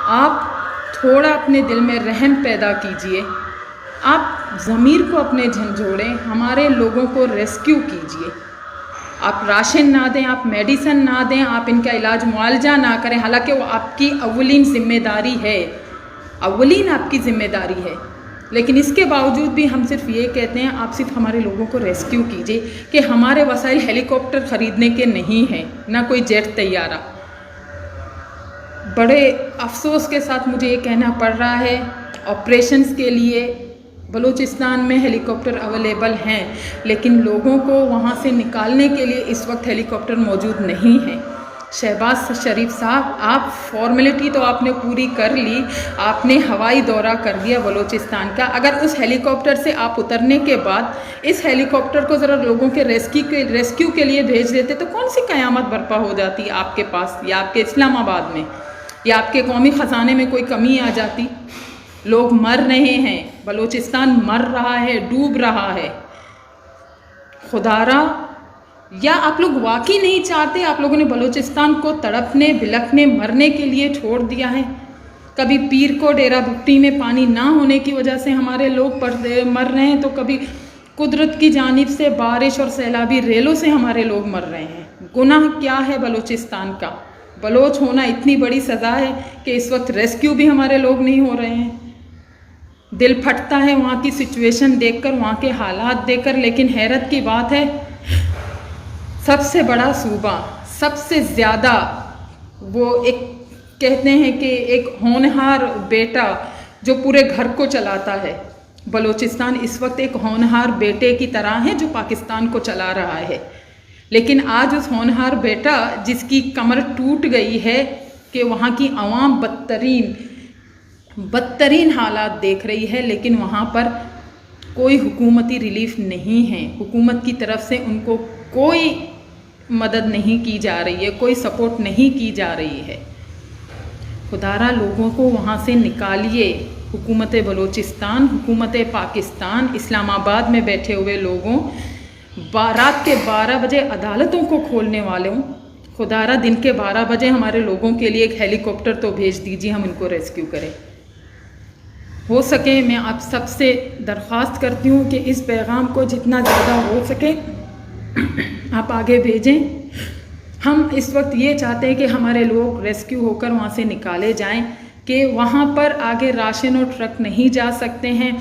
आप थोड़ा अपने दिल में रहम पैदा कीजिए, आप ज़मीर को अपने झंझोड़ें, हमारे लोगों को रेस्क्यू कीजिए। आप राशन ना दें, आप मेडिसिन ना दें, आप इनका इलाज मुआवजा ना करें, हालांकि वो आपकी अव्वलीन ज़िम्मेदारी है, अव्वलीन आपकी ज़िम्मेदारी है। लेकिन इसके बावजूद भी हम सिर्फ ये कहते हैं, आप सिर्फ हमारे लोगों को रेस्क्यू कीजिए कि हमारे वसाइल हेलीकॉप्टर ख़रीदने के नहीं हैं, ना कोई जेट तैयारा। बड़े अफसोस के साथ मुझे ये कहना पड़ रहा है, ऑपरेशंस के लिए बलूचिस्तान में हेलीकॉप्टर अवेलेबल हैं, लेकिन लोगों को वहाँ से निकालने के लिए इस वक्त हेलीकॉप्टर मौजूद नहीं है। शहबाज शरीफ साहब, आप फॉर्मेलिटी तो आपने पूरी कर ली, आपने हवाई दौरा कर दिया बलूचिस्तान का। अगर उस हेलीकॉप्टर से आप उतरने के बाद इस हेलीकॉप्टर को ज़रा लोगों के रेस्क्यू के लिए भेज देते तो कौन सी क़यामत बर्पा हो जाती आपके पास, या आपके इस्लामाबाद में, या आपके कौमी ख़जाने में कोई कमी आ जाती। लोग मर रहे हैं, बलूचिस्तान मर रहा है, डूब रहा है। खुदारा, या आप लोग वाकई नहीं चाहते, आप लोगों ने बलूचिस्तान को तड़पने, बिलखने, मरने के लिए छोड़ दिया है। कभी पीर को डेरा भुट्टी में पानी ना होने की वजह से हमारे लोग मर रहे हैं, तो कभी कुदरत की जानिब से बारिश और सैलाबी रेलों से हमारे लोग मर रहे हैं। गुनाह क्या है बलूचिस्तान का? बलोच होना इतनी बड़ी सज़ा है कि इस वक्त रेस्क्यू भी हमारे लोग नहीं हो रहे हैं। दिल फटता है वहाँ की सिचुएशन देखकर, वहाँ के हालात देखकर। लेकिन हैरत की बात है, सबसे बड़ा सूबा, सबसे ज़्यादा वो एक कहते हैं कि एक होनहार बेटा जो पूरे घर को चलाता है, बलूचिस्तान इस वक्त एक होनहार बेटे की तरह है जो पाकिस्तान को चला रहा है। लेकिन आज उस होनहार बेटा जिसकी कमर टूट गई है कि वहाँ की आवाम बदतरीन हालात देख रही है, लेकिन वहाँ पर कोई हुकूमती रिलीफ नहीं है। हुकूमत की तरफ से उनको कोई मदद नहीं की जा रही है, कोई सपोर्ट नहीं की जा रही है। खुदारा, लोगों को वहाँ से निकालिए। हुकूमत बलूचिस्तान, हुकूमत पाकिस्तान, इस्लामाबाद में बैठे हुए लोगों, रात के 12 बजे अदालतों को खोलने वाले हूँ। खुदारा, दिन के 12 बजे हमारे लोगों के लिए एक हेलीकॉप्टर तो भेज दीजिए, हम इनको रेस्क्यू करें। हो सके मैं आप सबसे दरख्वास्त करती हूँ कि इस पैगाम को जितना ज़्यादा हो सके आप आगे भेजें। हम इस वक्त ये चाहते हैं कि हमारे लोग रेस्क्यू होकर वहाँ से निकाले जाएं, कि वहाँ पर आगे राशन और ट्रक नहीं जा सकते हैं।